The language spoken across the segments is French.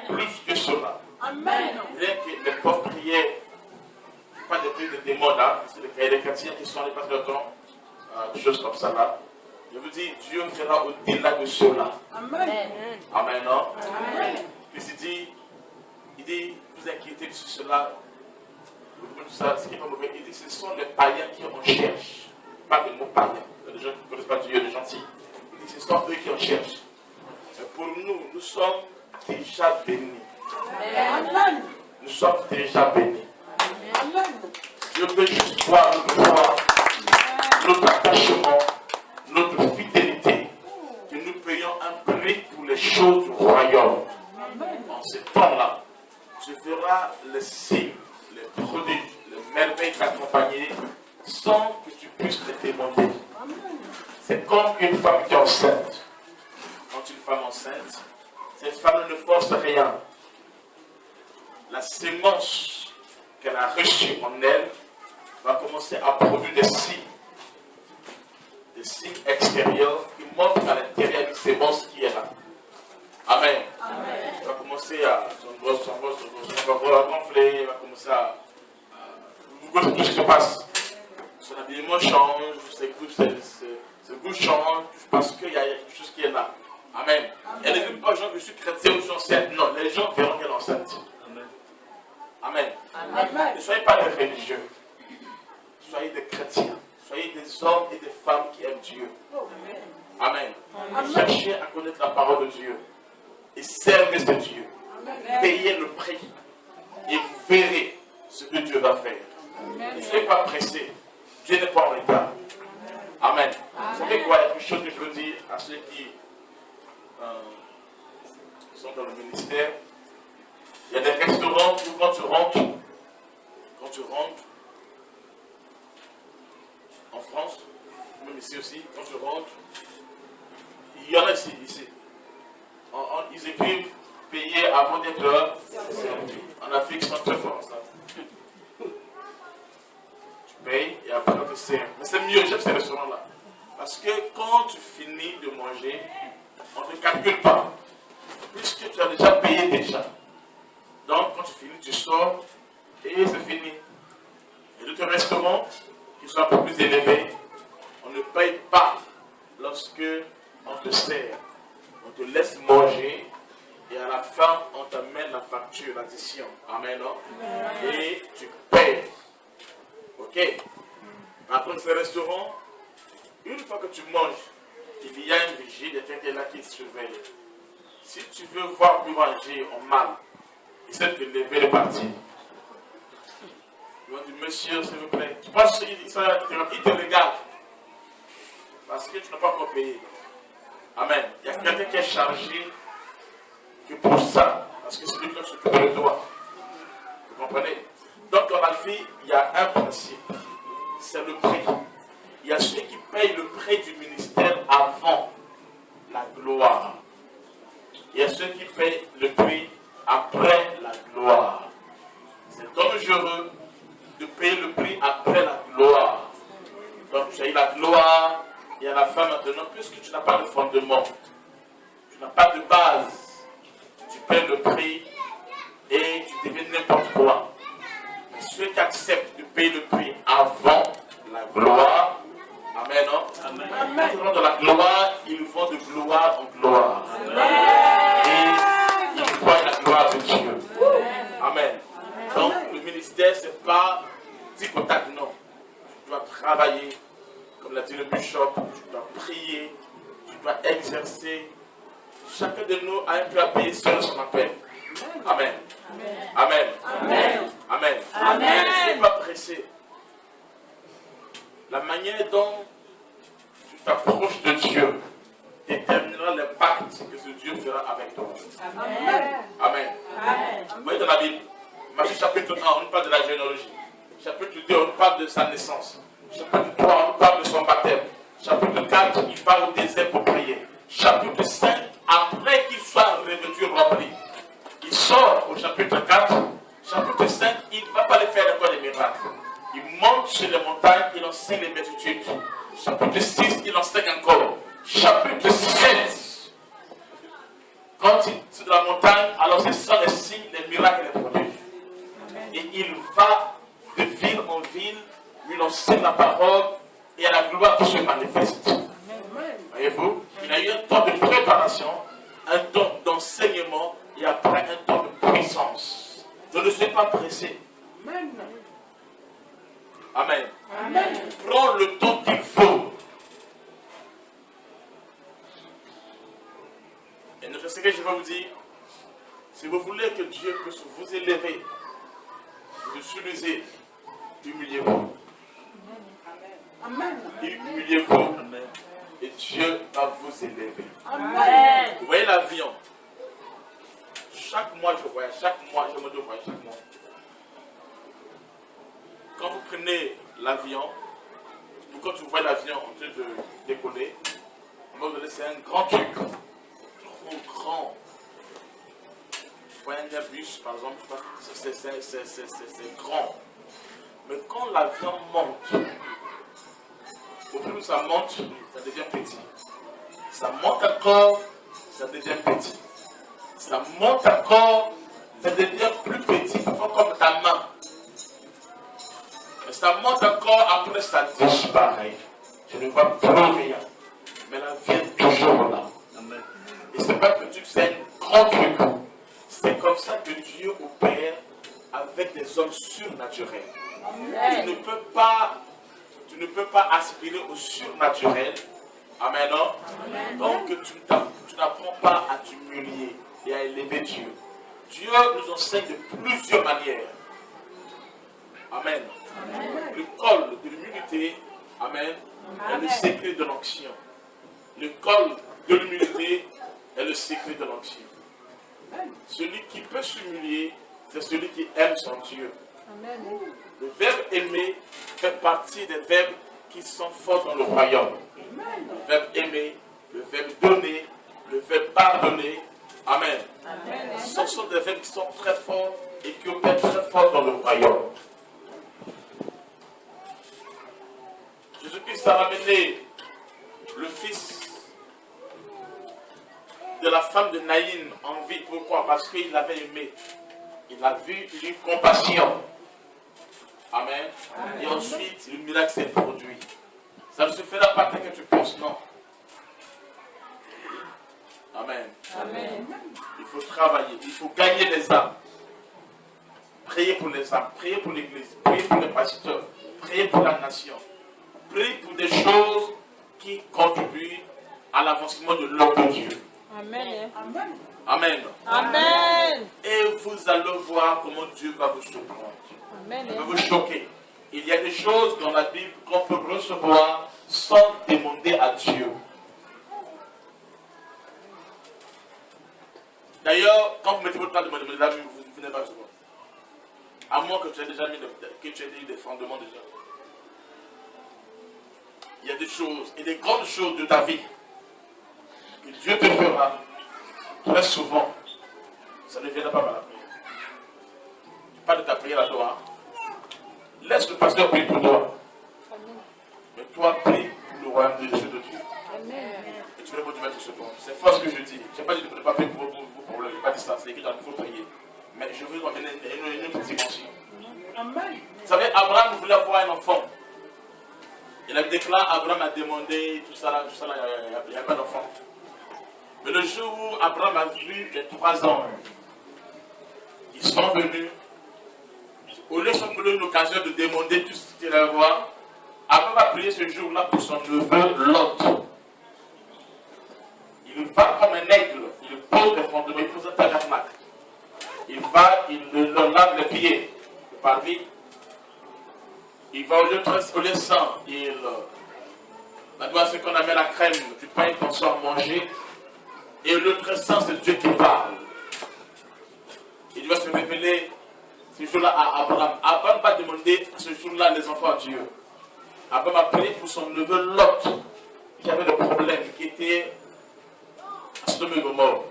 Plus que cela. Amen. Rien que les pauvres priaient, pas de prières de démons là, c'est les chrétiens qui sont allés passer le temps, des choses comme ça là. Je vous dis, Dieu fera au-delà de cela. Amen. Amen, non? Amen. Puis il dit, vous inquiétez sur cela, tout ça, ce qui est pas mauvais. Il dit, ce sont les païens qui en cherchent. Pas le mot païen. Les gens qui ne connaissent pas Dieu, les gentils. Il dit, ce sont eux qui en cherchent. Et pour nous, nous sommes déjà bénis. Amen. Nous sommes déjà bénis. Amen. Je veux juste voir notre foi, notre attachement, notre fidélité, que nous payons un prix pour les choses du royaume. En ce temps-là, tu verras les signes, les prodiges, les merveilles t'accompagner sans que tu puisses les demander. C'est comme une femme qui est enceinte. Quand une femme enceinte, cette femme ne force rien. La sémence qu'elle a reçue en elle va commencer à produire des signes extérieurs qui montrent à l'intérieur une sémence qui est là. Amen. Amen. Elle va commencer à va gonfler, elle va commencer à vous voyez tout ce qui se passe. Son habillement change, ses goûts changent, parce qu'il y a quelque chose qui est là. Amen. Elle ne dit pas aux gens que je suis chrétien ou je suis enceinte. Non, les gens verront qu'elle est enceinte. Amen. Amen. Ne soyez pas des religieux. Soyez des chrétiens. Soyez des hommes et des femmes qui aiment Dieu. Amen. Cherchez à connaître la parole de Dieu. Et servez ce Dieu. Payez le prix. Et vous verrez ce que Dieu va faire. Ne soyez pas pressés. Dieu n'est pas en retard. Amen. Vous savez quoi? Il y a quelque chose que je veux dire à ceux qui sont dans le ministère. Il y a des restaurants où quand tu rentres en France, même ici aussi, quand tu rentres, il y en a ici. Ils écrivent payer avant d'être servi. En Afrique, ils sont très forts ça. Tu payes et après on te sert. Mais c'est mieux, j'aime ces restaurants-là. Parce que quand tu finis de manger, on ne te calcule pas. Puisque tu as déjà payé déjà. Donc, quand tu finis, tu sors et c'est fini. Et d'autres restaurants qui sont un peu plus élevés, on ne paye pas lorsque on te sert. On te laisse manger et à la fin, on t'amène la facture, l'addition. Amen, non? Et tu payes. Ok? Par contre, ces restaurants, une fois que tu manges, il y a une vigile, il y a quelqu'un là qui te surveille. Si tu veux voir plus manger en mal, essaie de lever le parti. Ils vont dire, monsieur, s'il vous plaît. Tu penses qu'il te regarde. Parce que tu n'as pas encore payé. Amen. Il y a quelqu'un qui est chargé que pour ça. Parce que c'est lui qui s'occupe de toi. Vous comprenez? Donc dans la vie, il y a un principe. C'est le prix. Il y a ceux qui payent le prix du ministère avant la gloire. Il y a ceux qui payent le prix après la gloire. C'est dangereux de payer le prix après la gloire. Donc tu as eu la gloire et à la fin maintenant, puisque tu n'as pas de fondement, tu n'as pas de base, tu payes le prix et tu deviens n'importe quoi. Mais ceux qui acceptent de payer le prix avant la gloire, amen, non? Amen. Quand ils vont dans la gloire, ils vont de gloire en gloire. Amen. Et ils voient la gloire de Dieu. Amen. Donc le ministère, ce n'est pas dicotaque, non. Tu dois travailler, comme l'a dit le bishop, tu dois prier, tu dois exercer. Chacun de nous a un peu à payer seul son appel. Amen. Amen. Amen. Amen. Amen. Ne soyez pas pressé. La manière dont tu t'approches de Dieu déterminera l'impact que ce Dieu fera avec toi. Amen. Amen. Amen. Vous voyez dans la Bible, Matthieu chapitre 1, on nous parle de la généalogie. Chapitre 2, on nous parle de sa naissance. Chapitre 3, on nous parle de son baptême. Chapitre 4, il part au désert pour prier. Chapitre 5, après qu'il soit revêtu rempli, il sort au chapitre 4. Chapitre 5, il ne va pas les faire encore des miracles. Il monte sur les montagnes, il enseigne les béatitudes. Chapitre 6, il enseigne encore. Chapitre 7, quand il est sur la montagne, alors c'est ça les signes, les miracles et les prodiges. Et il va de ville en ville, il enseigne la parole et à la gloire qui se manifeste. Voyez-vous, il a eu un temps de préparation, un temps d'enseignement et après un temps de puissance. Je ne suis pas pressé. Amen. Amen. Prends le temps qu'il faut. Et notre secret, je vais vous dire, si vous voulez que Dieu puisse vous élever, vous utiliser, humiliez-vous. Amen. Humiliez-vous. Et Dieu va vous élever. Amen. Vous voyez l'avion. Chaque mois, je voyage. Chaque mois, je me dois voyager. Chaque mois. Quand vous prenez l'avion, ou quand vous voyez l'avion en train de décoller, c'est un grand truc. Trop grand. Vous voyez un Airbus, par exemple, c'est grand. Mais quand l'avion monte, au plus où ça monte, ça devient petit. Ça monte encore, ça devient petit. Ça monte encore, ça devient plus petit, comme ta main. Et ça monte encore, après ça disparaît. Je ne vois plus rien. Mais la vie est toujours là. Amen. Et c'est pas petit, c'est un grand truc. C'est comme ça que Dieu opère avec des hommes surnaturels. Amen. Tu ne peux pas aspirer au surnaturel. Amen, non? Amen. Donc tu n'apprends pas à t'humilier et à élever Dieu. Dieu nous enseigne de plusieurs manières. Amen. Amen. Le col de l'humilité, amen, est le secret de l'onction. Le col de l'humilité est le secret de l'onction. Celui qui peut s'humilier, c'est celui qui aime son Dieu. Amen. Le verbe aimer fait partie des verbes qui sont forts dans le royaume. Le verbe aimer, le verbe donner, le verbe pardonner. Amen. Amen. Ce sont des verbes qui sont très forts et qui opèrent très fort dans le royaume. Jésus-Christ a ramené le fils de la femme de Naïn en vie. Pourquoi? Parce qu'il l'avait aimé. Il a vu, il a eu compassion. Amen. Amen. Et ensuite, le miracle s'est produit. Ça ne se fera pas tel que tu penses, non. Amen. Amen. Il faut travailler, il faut gagner les âmes. Prier pour les âmes, prier pour l'église, prier pour les pasteurs, prier pour la nation. Prier pour des choses qui contribuent à l'avancement de l'œuvre de Dieu. Amen. Amen. Amen. Amen. Et vous allez voir comment Dieu va vous surprendre. Amen. Il va vous choquer. Il y a des choses dans la Bible qu'on peut recevoir sans demander à Dieu. D'ailleurs, quand vous mettez votre main de demander la Bible, vous ne venez pas recevoir. À moins que tu aies déjà mis des fondements déjà. Il y a des choses, et des grandes choses de ta vie que Dieu te fera très souvent. Ça ne viendra pas par la prière. Pas de ta prière à toi. Laisse le pasteur prier pour toi. Mais toi, prie pour le royaume des cieux de Dieu. Et tu vas vous mettre ce point. C'est fort ce que je dis. Je n'ai pas dit de ne pas prier pour vos problèmes. Je n'ai pas dit ça. C'est écrit dans il faut prier. Mais je veux vous amener une autre dimension. Vous savez, Abraham voulait avoir un enfant. Il a déclaré, Abraham a demandé, tout ça, il n'y a pas d'enfant. Mais le jour où Abraham a vu les 3 ans, ils sont venus, au lieu de se donner l'occasion de demander tout ce qu'il allait voir, Abraham a prié ce jour-là pour son neveu Lot. Il va comme un aigle, il pose des fondements, il pose un tabernacle. Il va, il le lave les pieds, le parvis. Il va au lieu sang, la doigt, c'est qu'on amène la crème du pain qu'on sort manger. Et le sang, c'est Dieu qui parle. Il va se révéler ce jour-là à Abraham. Abraham va demander ce jour-là les enfants à Dieu. Abraham a prié pour son neveu Lot, qui avait des problèmes, qui était à Sodome et Gomorrhe.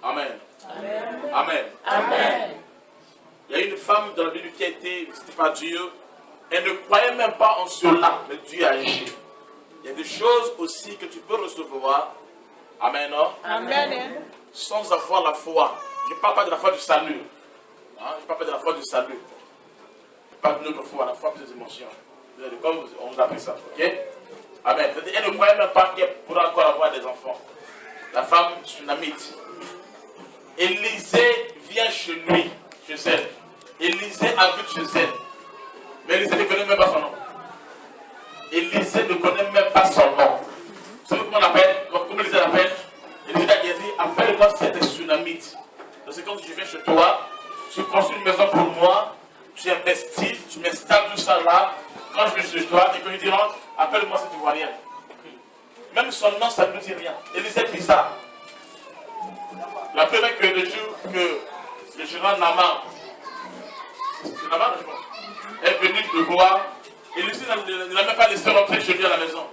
Amen. Amen. Amen. Amen. Il y a une femme dans la Bible qui a été visitée par Dieu Elle ne croyait même pas en cela, mais Dieu agit. Il y a des choses aussi que tu peux recevoir. Amen, non? Amen. Sans avoir la foi. Je ne parle pas de la foi du salut. Hein? Je ne parle pas de la foi du salut. Je parle de notre foi, la foi de ses émotions. Comme on vous appelle ça. Ok? Amen. Elle ne croyait même pas qu'elle pourrait encore avoir des enfants. La femme tsunamite. Élisée vient chez lui, chez elle. Élisée habite chez elle. Mais Élisée ne connaît même pas son nom. Élisée ne connaît même pas son nom. Vous savez comment on l'appelle? Comment Élisée l'appelle? Élisée a dit, appelle-moi cette tsunamite. Donc c'est comme si je viens chez toi, tu construis une maison pour moi, tu investis, tu m'installes tout ça là. Quand je viens chez toi, et que je dis, appelle-moi cette ivoirienne. Même son nom, ça ne nous dit rien. Élisée dit ça. La preuve est que le jour que le général Naman, c'est Naman, je pense, est venu le voir, Élisée ne l'a même pas laissé rentrer chez lui à la maison.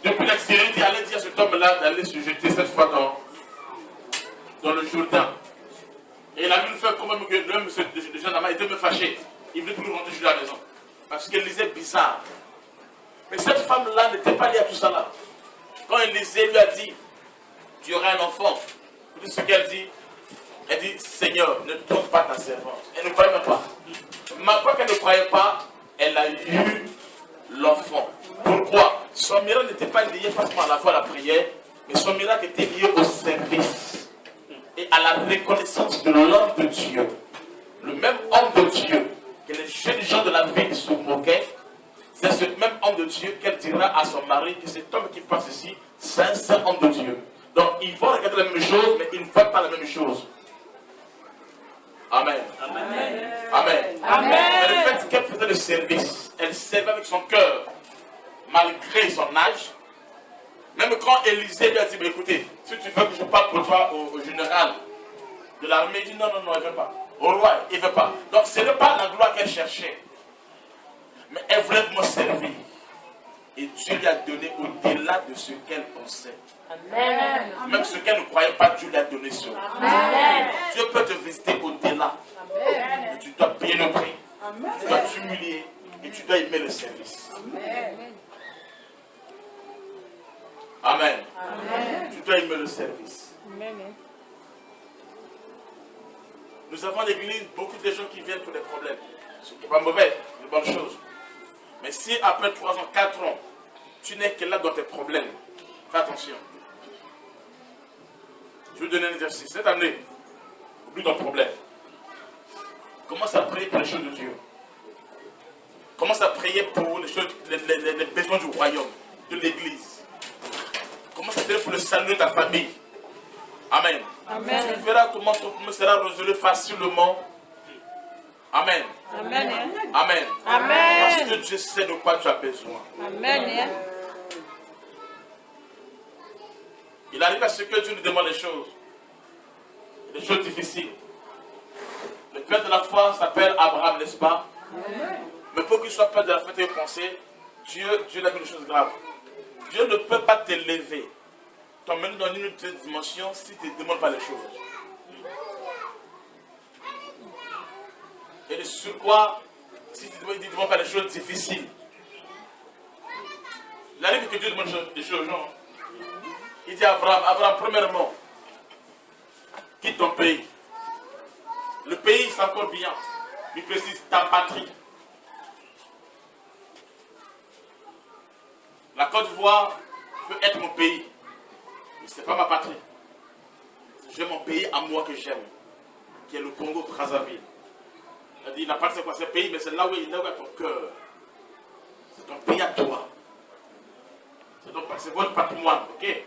Depuis l'extérieur, il dit, allez dire à cet homme-là d'aller se jeter cette fois dans le Jourdain. Et il a vu le faire quand même que l'homme, le général Naman, était me fâché. Il ne voulait plus rentrer chez lui à la maison. Parce qu'Élisée est bizarre. Mais cette femme-là n'était pas liée à tout ça là. Quand Élisée lui a dit, tu auras un enfant, vous savez ce qu'elle dit? Elle dit, Seigneur, ne trompe pas ta servante. Elle ne croyait même pas. Mais quoi qu'elle ne croyait pas, elle a eu l'enfant. Pourquoi? Son miracle n'était pas lié pas seulement à la foi à la prière, mais son miracle était lié au service et à la reconnaissance de l'homme de Dieu. Le même homme de Dieu que les jeunes gens de la ville se moquaient, c'est ce même homme de Dieu qu'elle dira à son mari que cet homme qui passe ici, c'est un saint homme de Dieu. Donc ils vont regarder la même chose, mais ils ne voient pas la même chose. Amen. Amen. Amen. Amen. Mais le fait qu'elle faisait le service, elle servait avec son cœur, malgré son âge. Même quand Élisée lui a dit, mais écoutez, si tu veux que je parle pour toi au général de l'armée, il dit non, il ne veut pas. Au roi, il ne veut pas. Donc ce n'est pas la gloire qu'elle cherchait. Mais elle voulait me servir. Et Dieu lui a donné au-delà de ce qu'elle pensait. Amen. Même ce qu'elle ne croyait pas, Dieu lui a donné ça. Amen. Dieu peut te visiter au-delà. Et tu dois payer le prix. Tu dois t'humilier. Et tu dois aimer le service. Amen. Amen. Tu dois aimer le service. Amen. Nous avons à l'église beaucoup de gens qui viennent pour des problèmes. Ce qui n'est pas mauvais, c'est une bonne chose. Mais si après 3 ans, 4 ans, tu n'es que là dans tes problèmes, fais attention. Je vais vous donner un exercice. Cette année, oublie ton problème. Commence à prier pour les choses de Dieu. Commence à prier pour les choses, les besoins du royaume, de l'église. Commence à prier pour le salut de ta famille. Amen. Amen. Tu verras comment ton problème sera résolu facilement. Amen. Amen. Amen. Amen. Parce que Dieu sait de quoi tu as besoin. Amen. Il arrive à ce que Dieu nous demande les choses difficiles. Le père de la foi s'appelle Abraham, n'est-ce pas? Mais pour qu'il soit père de la foi et pensée, Dieu l'a mis des choses graves. Dieu ne peut pas t'élever, t'emmener dans une autre dimension si tu ne demandes pas les choses. Et sur quoi, si tu ne demandes pas les choses difficiles, il arrive que Dieu demande des choses aux gens. Il dit à Abraham, premièrement, quitte ton pays. Le pays, c'est encore bien. Il précise ta patrie. La Côte d'Ivoire peut être mon pays, mais ce n'est pas ma patrie. J'ai mon pays à moi que j'aime, qui est le Congo-Brazzaville. Il a dit, la patrie c'est quoi? C'est un pays, mais c'est là où il est ton cœur. C'est ton pays à toi. C'est votre patrimoine, ok?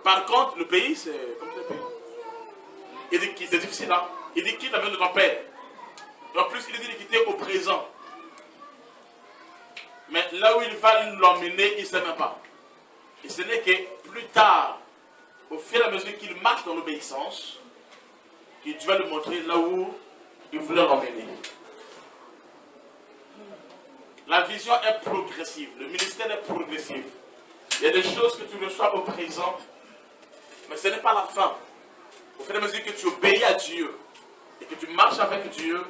Par contre, le pays, c'est comme le pays. Il dit que c'est difficile, hein? Il dit quitte la maison de ton père. Et en plus, il dit de quitter au présent. Mais là où il va l'emmener, il ne sait même pas. Et ce n'est que plus tard, au fur et à mesure qu'il marche dans l'obéissance, que tu vas lui montrer là où il voulait l'emmener. La vision est progressive, le ministère est progressif. Il y a des choses que tu reçois au présent, mais ce n'est pas la fin. Au fur et à mesure que tu obéis à Dieu et que tu marches avec Dieu,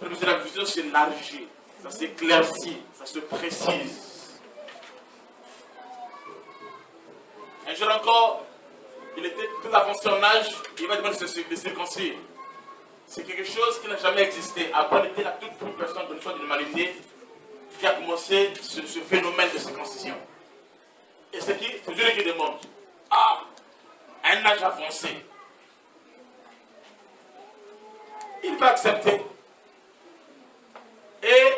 au fur et à mesure la vision s'élargit. ça s'éclaircit, ça se précise. Un jour encore, il était tout avancé en âge, il va demander de circoncire. C'est quelque chose qui n'a jamais existé. Abraham était la toute première personne de l'histoire de l'humanité qui a commencé ce phénomène de circoncision. Et c'est Dieu qui demande, à un âge avancé, il va accepter. Et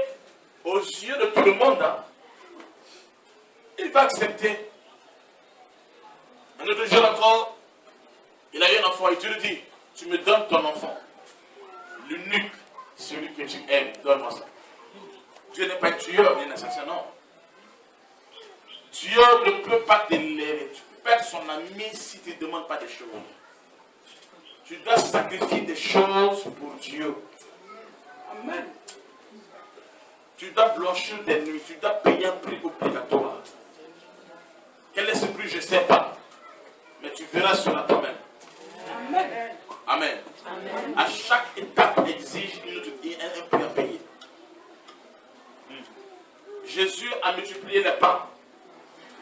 aux yeux de tout le monde, il va accepter. Un autre jour encore, il a eu un enfant et Dieu lui dit, tu me donnes ton enfant, l'unique, celui que tu aimes, donne-moi ça. Dieu n'est pas un tueur, ni un assassin, non. Dieu ne peut pas te lérer. Tu peux pas être son ami si tu ne demandes pas des choses. Tu dois sacrifier des choses pour Dieu. Amen. Tu dois blanchir des nuits. Tu dois payer un prix obligatoire. Quel est ce prix? Je ne sais pas. Mais tu verras cela toi-même. Amen. Amen. Amen. À chaque étape exige un prix à payer. Jésus a multiplié les pains.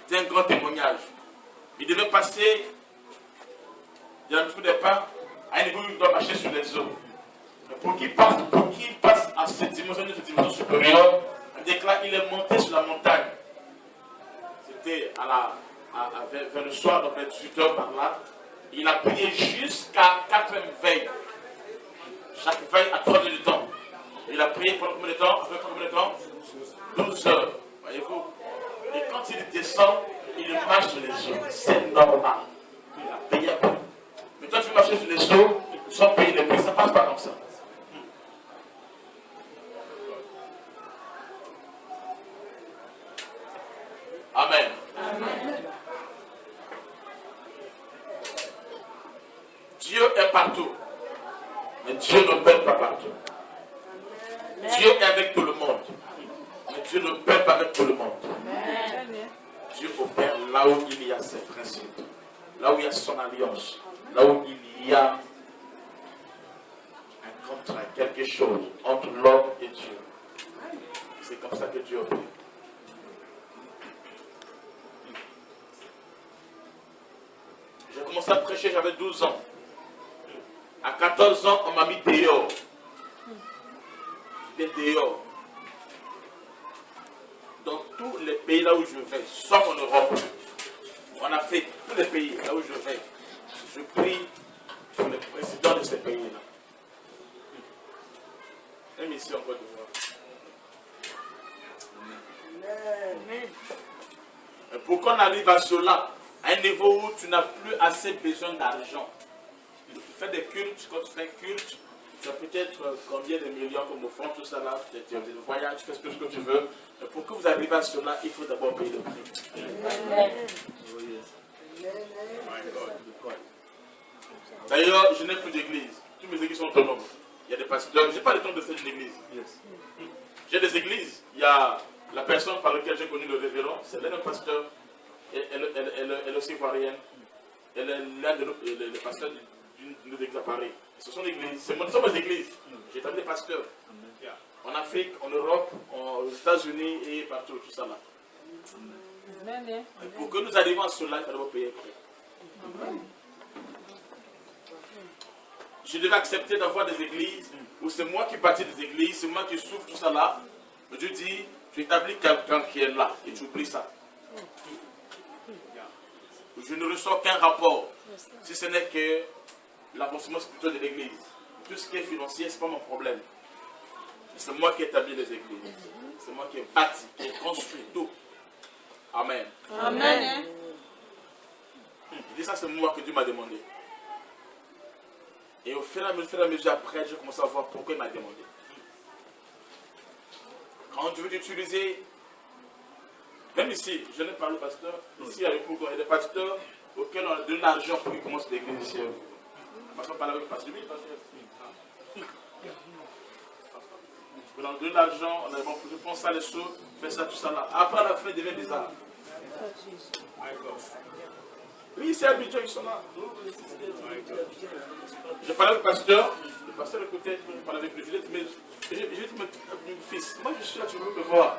C'est un grand témoignage. Il devait passer, il y a un truc de pain, à un niveau où il doit marcher sur les eaux. Pour qu'il passe à cette dimension supérieure, on déclare qu'il est monté sur la montagne. C'était vers le soir, donc vers 18h par là. Il a prié jusqu'à 4e veille. Chaque veille à 3 heures du temps. Il a prié pendant combien de temps? Après combien de temps? 12 heures. Voyez-vous? Et quand il descend, il marche sur les eaux. C'est normal. Il a payé un prix. Mais quand tu marches sur les eaux, sans payer les prix, ça ne passe pas comme ça. Amen. Amen. Dieu est partout. Mais Dieu ne perd pas partout. Amen. Dieu est avec tout le monde. Mais Dieu ne perd pas avec tout le monde. Amen. Dieu opère là où il y a ses principes. Là où il y a son alliance. Là où il y a un contrat, quelque chose entre l'homme et Dieu. C'est comme ça que Dieu opère. J'ai commencé à prêcher, j'avais 12 ans. À 14 ans, on m'a mis dehors. J'étais dehors. Dans tous les pays là où je vais, sauf en Europe, en Afrique, tous les pays là où je vais, je prie pour les présidents de ces pays-là. Même ici en Côte d'Ivoire. Pour qu'on arrive à cela, à un niveau où tu n'as plus assez besoin d'argent. Tu fais des cultes, quand tu fais un culte, tu as peut-être combien de millions comme offrande, tout ça là, tu as des voyages, tu fais ce que tu veux. Mais pour que vous arriviez à cela, il faut d'abord payer le prix. D'ailleurs, je n'ai plus d'église. Toutes mes églises sont autonomes. Il y a des pasteurs. Je n'ai pas le temps de faire une église. J'ai des églises. Il y a la personne par laquelle j'ai connu le révérend, c'est l'un des pasteurs. Elle est aussi ivoirienne. Elle est l'un des pasteurs d'une église à Paris. Ce sont des églises. Ce sont mes églises. J'ai établi des pasteurs. En Afrique, en Europe, aux États-Unis et partout, tout ça là. Et pour que nous arrivions à cela, il faut d'abord payer le prix. Je devais accepter d'avoir des églises où c'est moi qui bâtis des églises, c'est moi qui souffre tout ça là. Mais Dieu dit, tu établis quelqu'un qui est là et tu oublies ça. Je ne reçois qu'un rapport, si ce n'est que l'avancement spirituel de l'église. Tout ce qui est financier, ce n'est pas mon problème. C'est moi qui établis les églises. C'est moi qui ai bâti, qui ai construit tout. Amen. Amen. Je dis ça, c'est moi que Dieu m'a demandé. Et au fur et à mesure après, j'ai commencé à voir pourquoi il m'a demandé. Quand tu veux t'utiliser, même ici, je n'ai pas le pasteur, ici avec vous, il y a des pasteurs auxquels on a donné l'argent pour qu'ils commencent l'église ici. Parce qu'on parle avec le pasteur, oui, pasteur. On a donné l'argent, on a dit, bon, je prends ça, les sous, fais ça, tout ça là. Après, la fin, il devient bizarre. Oui, c'est Abidjan, ils sont là. Je parlais avec le pasteur écoutait, je parlais avec lui, je lui ai dit, mais fils, moi je suis là, tu veux me voir.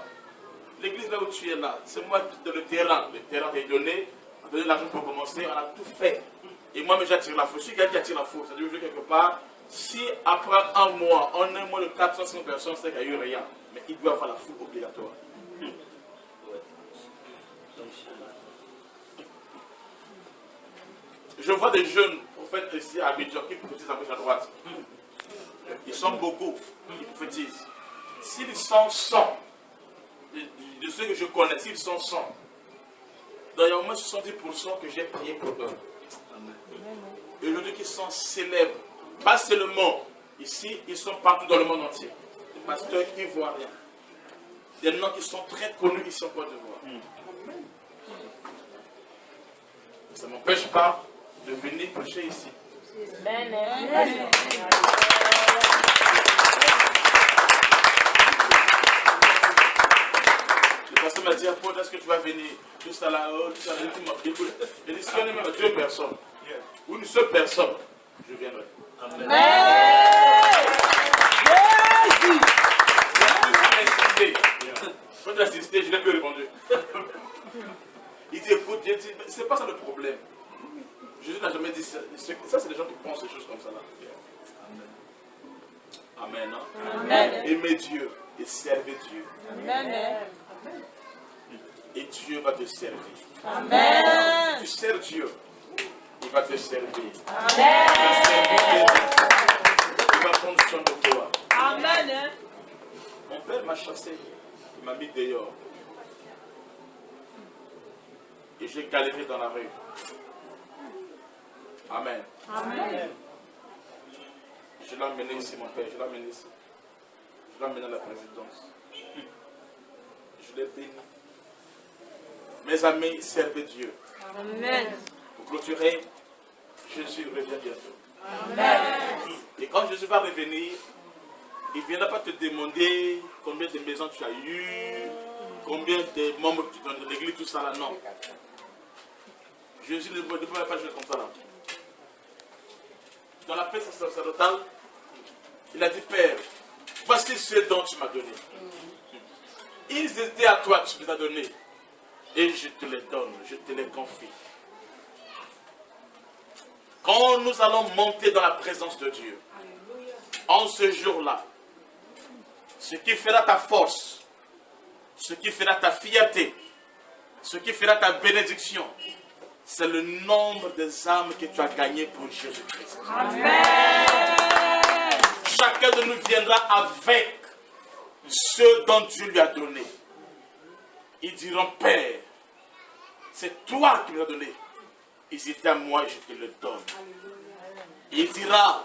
L'église là où tu es là, c'est moi dans le terrain. Le terrain t'est donné, on a donné l'argent pour commencer, on a tout fait. Et moi, j'attire la foule. Si quelqu'un qui attire la foule, ça veut dire quelque part, si après un mois, on a moins de 400 personnes, c'est qu'il n'y a eu rien. Mais il doit avoir la foule obligatoire. Je vois des jeunes prophètes ici à Abidjan qui prophétisent à gauche à droite. Ils sont beaucoup, ils prophétisent. S'ils sont 100, de ceux que je connais, s'ils sont 100, il y a au moins 70% que j'ai prié pour eux. Et aujourd'hui qu'ils sont célèbres, pas seulement ici, ils sont partout dans le monde entier. Des pasteurs ivoiriens, des noms qui sont très connus ici en Côte d'Ivoire. Ça ne m'empêche pas de venir prêcher ici. Le pasteur m'a dit, apôtre, est-ce que tu vas venir? Tout ça là, tout ça là. Il dit, si on est même 2 personnes, ou une seule personne, je viendrai. Quand tu as insisté, je n'ai plus répondu. Il dit, écoute, c'est pas ça le problème. Jésus n'a jamais dit ça. Ça, c'est les gens qui pensent des choses comme ça là. Amen. Hein? Amen. Aimez Dieu et servez Dieu. Amen. Et Dieu va te servir. Amen. Tu sers Dieu, il va te servir. Amen. Il va prendre soin de toi. Amen. Mon père m'a chassé, il m'a mis dehors. Et j'ai galéré dans la rue. Amen. Amen. Je l'ai emmené ici, mon père, je l'ai emmené ici. Je l'ai emmené à la présidence. Je l'ai béni. Mes amis, servez Dieu. Amen. Pour clôturer, Jésus revient bientôt. Amen. Et quand Jésus va revenir, il ne viendra pas te demander combien de maisons tu as eues, combien de membres tu donnes de l'église, tout ça là, non. Jésus ne peut pas jouer comme ça là. Dans la paix sacerdotale, il a dit, Père, voici ce dont tu m'as donné. Ils étaient à toi, tu les as donnés. Et je te les donne, je te les confie. Quand nous allons monter dans la présence de Dieu, en ce jour-là, ce qui fera ta force, ce qui fera ta fierté, ce qui fera ta bénédiction, c'est le nombre des âmes que tu as gagnées pour Jésus-Christ. Amen. Chacun de nous viendra avec ce dont Dieu lui a donné. Ils diront, Père, c'est toi qui me l'as donné. Ils étaient à moi et je te le donne. Il dira,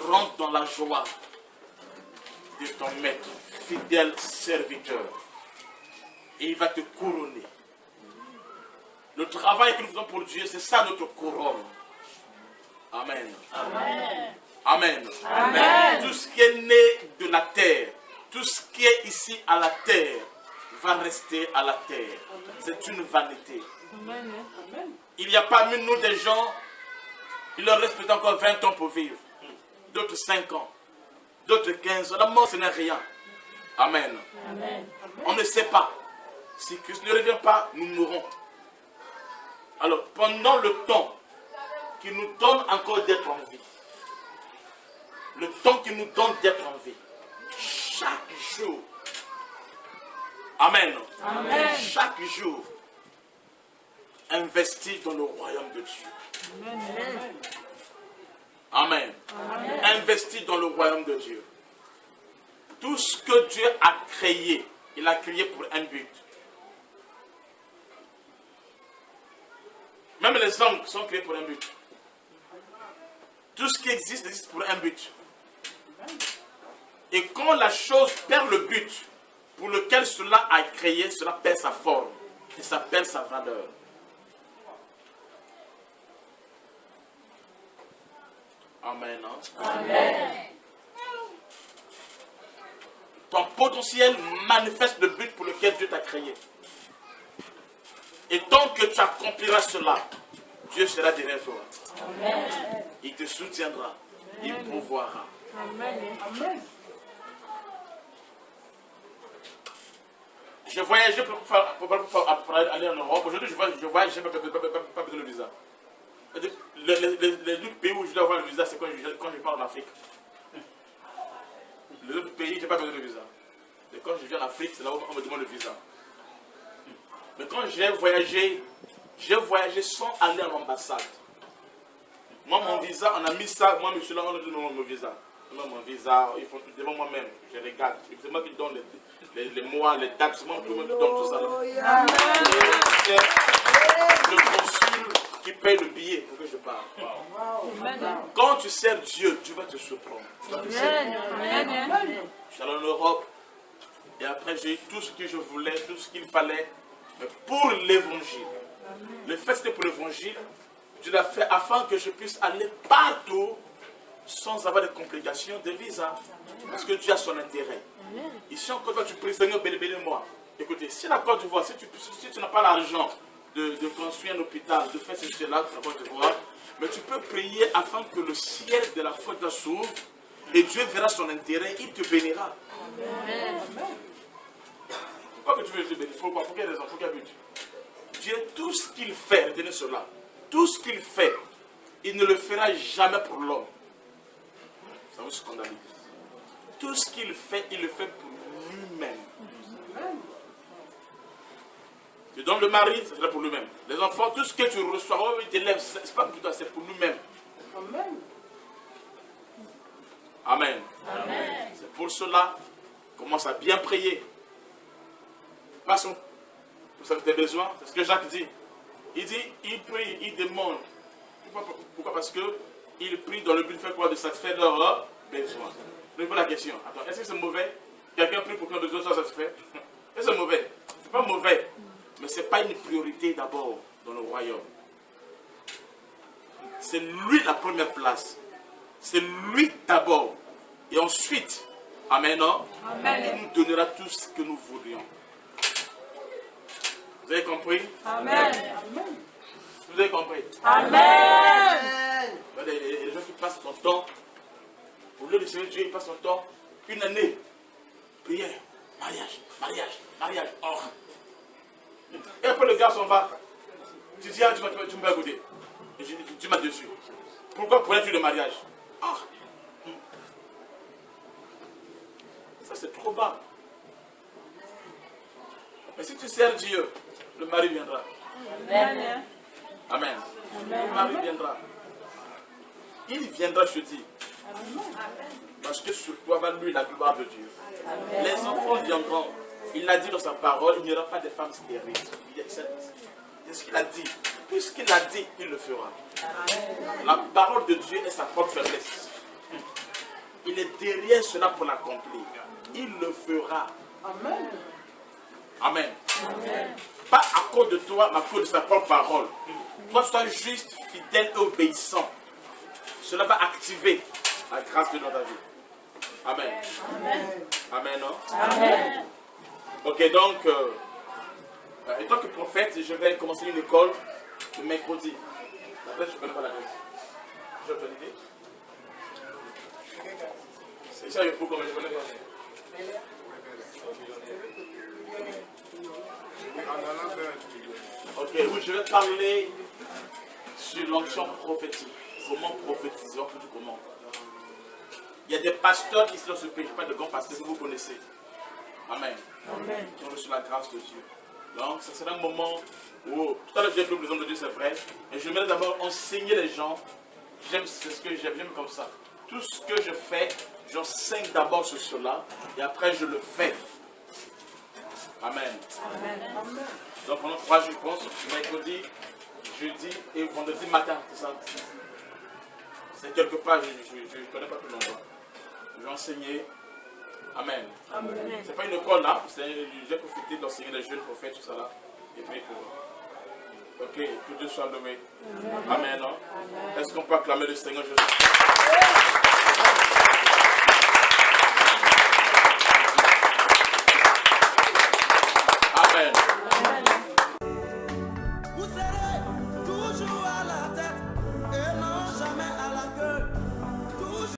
rentre dans la joie de ton maître, fidèle serviteur. Et il va te couronner. Le travail que nous faisons pour Dieu, c'est ça notre couronne. Amen. Amen. Amen. Amen. Tout ce qui est né de la terre, tout ce qui est ici à la terre, va rester à la terre. C'est une vanité. Amen. Il n'y a parmi nous des gens, il leur reste peut-être encore 20 ans pour vivre. D'autres 5 ans. D'autres 15 ans. La mort, ce n'est rien. Amen. Amen. On ne sait pas. Si Christ ne revient pas, nous mourrons. Alors, pendant le temps qui nous donne encore d'être en vie, le temps qui nous donne d'être en vie, chaque jour, Amen. Amen. Chaque jour, investis dans le royaume de Dieu. Amen. Amen. Amen. Investis dans le royaume de Dieu. Tout ce que Dieu a créé, il a créé pour un but. Même les hommes sont créés pour un but. Tout ce qui existe, existe pour un but. Et quand la chose perd le but pour lequel cela a créé, cela perd sa forme et ça perd sa valeur. Amen. Hein? Amen. Ton potentiel manifeste le but pour lequel Dieu t'a créé. Et tant que tu accompliras cela, Dieu sera derrière toi. Amen. Il te soutiendra. Amen. Il pourvoira. Amen. Amen. Je voyageais pour aller en Europe. Aujourd'hui, je voyage, je n'ai pas besoin de visa. Les autres pays où je dois avoir le visa, c'est quand je pars en Afrique. Les autres pays, je n'ai pas besoin de visa. Et quand je viens en Afrique, c'est là où on me demande le visa. Mais quand j'ai voyagé sans aller à l'ambassade. Moi, mon visa, on a mis ça. Moi, je suis là, on a donné mon visa. Mon visa, ils font tout devant moi-même. Je regarde. C'est moi qui donne les mois, les dates. C'est moi qui donne tout ça. C'est le consul qui paye le billet pour que je parle. Quand tu sers Dieu, tu vas te surprendre. Je suis allé en Europe. Et après, j'ai eu tout ce que je voulais, tout ce qu'il fallait. Mais pour l'évangile. Le fait, c'était pour l'évangile. Dieu l'a fait afin que je puisse aller partout sans avoir de complications de visa. Parce que Dieu a son intérêt. Ici en Côte d'Ivoire, tu pries, Seigneur, bénis-moi. Écoutez, si la Côte d'Ivoire, si tu n'as pas l'argent de construire un hôpital, de faire ceci, là, la Côte d'Ivoire, mais tu peux prier afin que le ciel de la Côte d'Ivoire s'ouvre et Dieu verra son intérêt, il te bénira. Amen. Pourquoi que tu veux te bénir? Pourquoi? Pour quelle raison? Pour quel but? Dieu, tout ce qu'il fait, retenez cela, tout ce qu'il fait, il ne le fera jamais pour l'homme. Ça vous scandalise. Tout ce qu'il fait, il le fait pour lui-même. Tu donnes le mari, c'est pour lui-même. Les enfants, tout ce que tu reçois, il t'élève, c'est pas pour toi, c'est pour lui-même. Amen. Amen. C'est pour cela, commence à bien prier. Passons. Pour ça que tu as besoin, c'est ce que Jacques dit. Il dit, il prie, il demande. Pourquoi? Parce qu'il prie dans le but de faire quoi? De satisfaire leurs besoins. Je vous pose la question. Attends, est-ce que c'est mauvais? Quelqu'un prie pour que nos besoins soient satisfaits? Est-ce que c'est mauvais? C'est pas mauvais. Mais ce n'est pas une priorité d'abord dans le royaume. C'est lui la première place. C'est lui d'abord. Et ensuite, amen, non? Amen. Il nous donnera tout ce que nous voudrions. Vous avez compris? Amen. Vous avez compris? Amen. Les gens qui passent son temps, au lieu de servir Dieu, ils passent son temps, une année, prière, mariage, mariage, mariage, or. Et après le gars s'en va. Tu dis, ah, tu m'as goûté. Et je dis, tu m'as dessus. Pourquoi prenais-tu le mariage? Ah. Ça c'est trop bas. Mais si tu sers Dieu, le mari viendra. Amen. Amen. Le mari viendra. Il viendra, je te dis. Parce que sur toi va lui la gloire de Dieu. Amen. Les enfants viendront. Il l'a dit dans sa parole, il n'y aura pas de femmes stériles. C'est ce qu'il a dit. Puisqu'il a dit, il le fera. Amen. La parole de Dieu est sa propre faiblesse. Il est derrière cela pour l'accomplir. Il le fera. Amen. Amen. Amen. Pas à cause de toi, mais à cause de sa propre parole. Toi, sois juste, fidèle et obéissant. Cela va activer la grâce de Dieu dans ta vie. Amen. Amen. Amen, non? Amen. Ok, donc, en tant que prophète, je vais commencer une école le mercredi. Après, je ne connais pas la date. J'ai autorité? C'est ça, il faut comme je connais pas. Ok, oui, je vais parler sur l'onction prophétique. Comment prophétiser, comment? Il y a des pasteurs qui sont dans ce pays, pas de grands pasteurs que vous connaissez. Amen. Amen. Qui ont reçu la grâce de Dieu. Donc, ce sera un moment où, tout à l'heure j'ai pris l'exemple de Dieu, c'est vrai, mais je vais d'abord enseigner les gens. J'aime ce que j'aime comme ça. Tout ce que je fais, j'enseigne d'abord sur cela, et après je le fais. Amen. Amen. Donc pendant 3 jours, je pense, mercredi, jeudi et vendredi matin, c'est ça. C'est quelque part, je ne connais pas tout l'endroit. Je vais enseigner. Amen. Ce n'est pas une école là, j'ai profité d'enseigner les jeunes prophètes, tout ça là. Et puis pour... Ok, que Dieu soit nommé. Amen. Amen. Est-ce qu'on peut acclamer le Seigneur Jésus?